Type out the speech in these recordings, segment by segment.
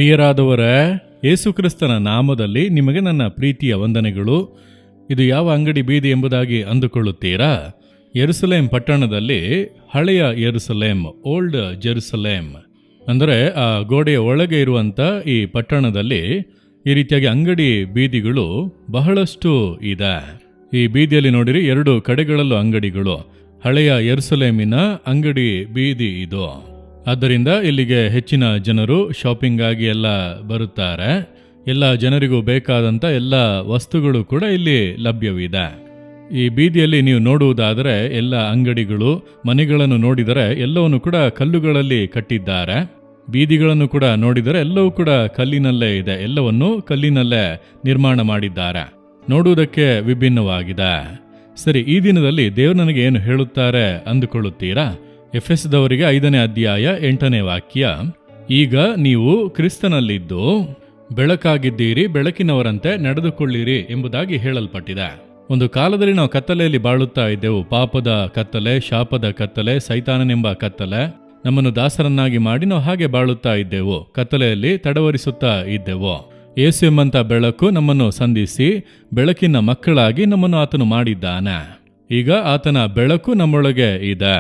ಪ್ರಿಯರಾದವರ ಯೇಸುಕ್ರಿಸ್ತನ ನಾಮದಲ್ಲಿ ನಿಮಗೆ ನನ್ನ ಪ್ರೀತಿಯ ವಂದನೆಗಳು. ಇದು ಯಾವ ಅಂಗಡಿ ಬೀದಿ ಎಂಬುದಾಗಿ ಅಂದುಕೊಳ್ಳುತ್ತೀರಾ? ಯೆರೂಸಲೇಮ್ ಪಟ್ಟಣದಲ್ಲಿ ಹಳೆಯ ಯೆರೂಸಲೇಮ್, ಓಲ್ಡ್ ಜೆರುಸಲೇಮ್ ಅಂದರೆ ಆ ಗೋಡೆಯ ಒಳಗೆ ಇರುವಂಥ ಈ ಪಟ್ಟಣದಲ್ಲಿ ಈ ರೀತಿಯಾಗಿ ಅಂಗಡಿ ಬೀದಿಗಳು ಬಹಳಷ್ಟು ಇದೆ. ಈ ಬೀದಿಯಲ್ಲಿ ನೋಡಿರಿ, ಎರಡು ಕಡೆಗಳಲ್ಲೂ ಅಂಗಡಿಗಳು. ಹಳೆಯ ಯೆರೂಸಲೇಮಿನ ಅಂಗಡಿ ಬೀದಿ ಇದು. ಆದ್ದರಿಂದ ಇಲ್ಲಿಗೆ ಹೆಚ್ಚಿನ ಜನರು ಶಾಪಿಂಗ್ ಆಗಿ ಎಲ್ಲ ಬರುತ್ತಾರೆ. ಎಲ್ಲ ಜನರಿಗೂ ಬೇಕಾದಂಥ ಎಲ್ಲ ವಸ್ತುಗಳು ಕೂಡ ಇಲ್ಲಿ ಲಭ್ಯವಿದೆ. ಈ ಬೀದಿಯಲ್ಲಿ ನೀವು ನೋಡುವುದಾದರೆ ಎಲ್ಲ ಅಂಗಡಿಗಳು, ಮನೆಗಳನ್ನು ನೋಡಿದರೆ ಎಲ್ಲವನ್ನು ಕೂಡ ಕಲ್ಲುಗಳಲ್ಲಿ ಕಟ್ಟಿದ್ದಾರೆ. ಬೀದಿಗಳನ್ನು ಕೂಡ ನೋಡಿದರೆ ಎಲ್ಲವೂ ಕೂಡ ಕಲ್ಲಿನಲ್ಲೇ ಇದೆ. ಎಲ್ಲವನ್ನು ಕಲ್ಲಿನಲ್ಲೇ ನಿರ್ಮಾಣ ಮಾಡಿದ್ದಾರೆ. ನೋಡುವುದಕ್ಕೆ ವಿಭಿನ್ನವಾಗಿದೆ. ಸರಿ, ಈ ದಿನದಲ್ಲಿ ದೇವರು ನನಗೆ ಏನು ಹೇಳುತ್ತಾರೆ ಅಂದುಕೊಳ್ಳುತ್ತೀರಾ? ಎಫೆಸದವರಿಗೆ 5ನೇ ಅಧ್ಯಾಯ 8ನೇ ವಾಕ್ಯ, ಈಗ ನೀವು ಕ್ರಿಸ್ತನಲ್ಲಿದ್ದು ಬೆಳಕಾಗಿದ್ದೀರಿ, ಬೆಳಕಿನವರಂತೆ ನಡೆದುಕೊಳ್ಳಿರಿ ಎಂಬುದಾಗಿ ಹೇಳಲ್ಪಟ್ಟಿದೆ. ಒಂದು ಕಾಲದಲ್ಲಿ ನಾವು ಕತ್ತಲೆಯಲ್ಲಿ ಬಾಳುತ್ತಾ ಇದ್ದೆವು. ಪಾಪದ ಕತ್ತಲೆ, ಶಾಪದ ಕತ್ತಲೆ, ಸೈತಾನನೆಂಬ ಕತ್ತಲೆ ನಮ್ಮನ್ನು ದಾಸರನ್ನಾಗಿ ಮಾಡಿ ನಾವು ಹಾಗೆ ಬಾಳುತ್ತಾ ಇದ್ದೆವು. ಕತ್ತಲೆಯಲ್ಲಿ ತಡವರಿಸುತ್ತಾ ಇದ್ದೆವು. ಯೇಸು ಎಂಬಂತ ಬೆಳಕು ನಮ್ಮನ್ನು ಸಂಧಿಸಿ ಬೆಳಕಿನ ಮಕ್ಕಳಾಗಿ ನಮ್ಮನ್ನು ಆತನು ಮಾಡಿದ್ದಾನೆ. ಈಗ ಆತನ ಬೆಳಕು ನಮ್ಮೊಳಗೆ ಇದೆ.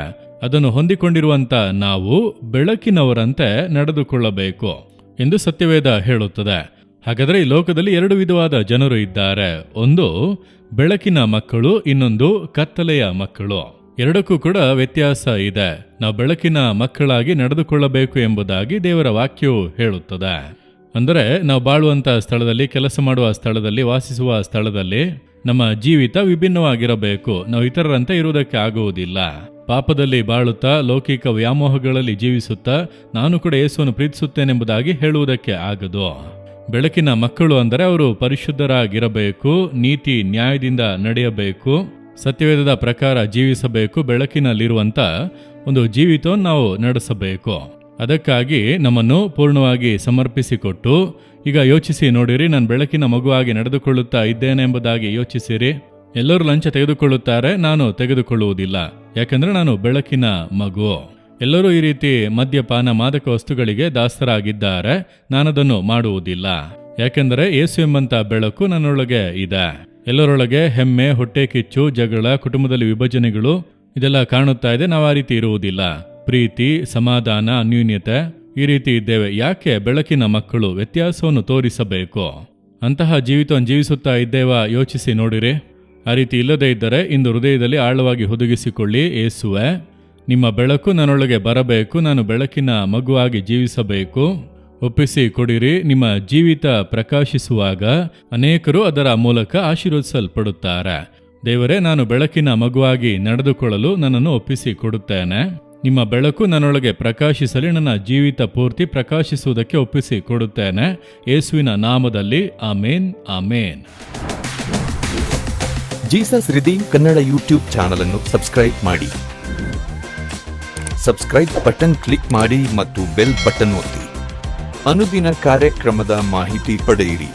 ಅದನ್ನು ಹೊಂದಿಕೊಂಡಿರುವಂತ ನಾವು ಬೆಳಕಿನವರಂತೆ ನಡೆದುಕೊಳ್ಳಬೇಕು ಎಂದು ಸತ್ಯವೇದ ಹೇಳುತ್ತದೆ. ಹಾಗಾದರೆ ಈ ಲೋಕದಲ್ಲಿ 2 ವಿಧವಾದ ಜನರು ಇದ್ದಾರೆ. ಒಂದು ಬೆಳಕಿನ ಮಕ್ಕಳು, ಇನ್ನೊಂದು ಕತ್ತಲೆಯ ಮಕ್ಕಳು. ಎರಡಕ್ಕೂ ಕೂಡ ವ್ಯತ್ಯಾಸ ಇದೆ. ನಾವು ಬೆಳಕಿನ ಮಕ್ಕಳಾಗಿ ನಡೆದುಕೊಳ್ಳಬೇಕು ಎಂಬುದಾಗಿ ದೇವರ ವಾಕ್ಯವು ಹೇಳುತ್ತದೆ. ಅಂದರೆ ನಾವು ಬಾಳುವಂಥ ಸ್ಥಳದಲ್ಲಿ, ಕೆಲಸ ಮಾಡುವ ಸ್ಥಳದಲ್ಲಿ, ವಾಸಿಸುವ ಸ್ಥಳದಲ್ಲಿ ನಮ್ಮ ಜೀವಿತ ವಿಭಿನ್ನವಾಗಿರಬೇಕು. ನಾವು ಇತರರಂತೆ ಇರುವುದಕ್ಕೆ ಆಗುವುದಿಲ್ಲ. ಪಾಪದಲ್ಲಿ ಬಾಳುತ್ತಾ, ಲೌಕಿಕ ವ್ಯಾಮೋಹಗಳಲ್ಲಿ ಜೀವಿಸುತ್ತಾ ನಾನು ಕೂಡ ಯೇಸುವನ್ನು ಪ್ರೀತಿಸುತ್ತೇನೆಂಬುದಾಗಿ ಹೇಳುವುದಕ್ಕೆ ಆಗದು. ಬೆಳಕಿನ ಮಕ್ಕಳು ಅಂದರೆ ಅವರು ಪರಿಶುದ್ಧರಾಗಿರಬೇಕು, ನೀತಿ ನ್ಯಾಯದಿಂದ ನಡೆಯಬೇಕು, ಸತ್ಯವೇದದ ಪ್ರಕಾರ ಜೀವಿಸಬೇಕು, ಬೆಳಕಿನಲ್ಲಿರುವಂಥ ಒಂದು ಜೀವಿತವನ್ನು ನಾವು ನಡೆಸಬೇಕು. ಅದಕ್ಕಾಗಿ ನಮ್ಮನ್ನು ಪೂರ್ಣವಾಗಿ ಸಮರ್ಪಿಸಿಕೊಟ್ಟು, ಈಗ ಯೋಚಿಸಿ ನೋಡಿರಿ, ನಾನು ಬೆಳಕಿನ ಮಗುವಾಗಿ ನಡೆದುಕೊಳ್ಳುತ್ತಾ ಇದ್ದೇನೆ ಎಂಬುದಾಗಿ ಯೋಚಿಸಿರಿ. ಎಲ್ಲರೂ ಲಂಚ ತೆಗೆದುಕೊಳ್ಳುತ್ತಾರೆ, ನಾನು ತೆಗೆದುಕೊಳ್ಳುವುದಿಲ್ಲ, ಯಾಕಂದರೆ ನಾನು ಬೆಳಕಿನ ಮಗು. ಎಲ್ಲರೂ ಈ ರೀತಿ ಮದ್ಯಪಾನ, ಮಾದಕ ವಸ್ತುಗಳಿಗೆ ದಾಸರಾಗಿದ್ದಾರೆ, ನಾನದನ್ನು ಮಾಡುವುದಿಲ್ಲ, ಯಾಕೆಂದರೆ ಯೇಸು ಎಂಬಂತ ಬೆಳಕು ನನ್ನೊಳಗೆ ಇದೆ. ಎಲ್ಲರೊಳಗೆ ಹೆಮ್ಮೆ, ಹೊಟ್ಟೆ ಕಿಚ್ಚು, ಜಗಳ, ಕುಟುಂಬದಲ್ಲಿ ವಿಭಜನೆಗಳು ಇದೆಲ್ಲ ಕಾಣುತ್ತಾ ಇದೆ. ನಾವು ಆ ರೀತಿ ಇರುವುದಿಲ್ಲ. ಪ್ರೀತಿ, ಸಮಾಧಾನ, ಅನ್ಯೂನ್ಯತೆ ಈ ರೀತಿ ಇದ್ದೇವೆ. ಯಾಕೆ? ಬೆಳಕಿನ ಮಕ್ಕಳು ವ್ಯತ್ಯಾಸವನ್ನು ತೋರಿಸಬೇಕು. ಅಂತಹ ಜೀವಿತವನ್ನು ಜೀವಿಸುತ್ತಾ ಇದ್ದೇವಾ? ಯೋಚಿಸಿ ನೋಡಿರಿ. ಆ ರೀತಿ ಇಲ್ಲದೇ ಇದ್ದರೆ ಇಂದು ಹೃದಯದಲ್ಲಿ ಆಳವಾಗಿ ಹುದುಗಿಸಿಕೊಳ್ಳಿ, ಯೇಸುವೆ ನಿಮ್ಮ ಬೆಳಕು ನನ್ನೊಳಗೆ ಬರಬೇಕು, ನಾನು ಬೆಳಕಿನ ಮಗುವಾಗಿ ಜೀವಿಸಬೇಕು. ಒಪ್ಪಿಸಿ ಕೊಡಿರಿ. ನಿಮ್ಮ ಜೀವಿತ ಪ್ರಕಾಶಿಸುವಾಗ ಅನೇಕರು ಅದರ ಮೂಲಕ ಆಶೀರ್ವದಿಸಲ್ಪಡುತ್ತಾರೆ. ದೇವರೇ, ನಾನು ಬೆಳಕಿನ ಮಗುವಾಗಿ ನಡೆದುಕೊಳ್ಳಲು ನನ್ನನ್ನು ಒಪ್ಪಿಸಿ ಕೊಡುತ್ತೇನೆ. ನಿಮ್ಮ ಬೆಳಕು ನನ್ನೊಳಗೆ ಪ್ರಕಾಶಿಸಲಿ, ನನ್ನ ಜೀವಿತ ಪೂರ್ತಿ ಪ್ರಕಾಶಿಸುವುದಕ್ಕೆ ಒಪ್ಪಿಸಿ ಕೊಡುತ್ತೇನೆ. ಯೇಸುವಿನ ನಾಮದಲ್ಲಿ ಆಮೇನ್, ಆಮೇನ್. Jesus Redeem Kannada YouTube channel ಅನ್ನು ಸಬ್ಸ್ಕ್ರೈಬ್ ಮಾಡಿ. ಸಬ್ಸ್ಕ್ರೈಬ್ ಬಟನ್ ಕ್ಲಿಕ್ ಮಾಡಿ ಮತ್ತು ಬೆಲ್ ಬಟನ್ ಒತ್ತಿ. ಅನುದಿನ ಕಾರ್ಯಕ್ರಮದ ಮಾಹಿತಿ ಪಡೆಯಿರಿ.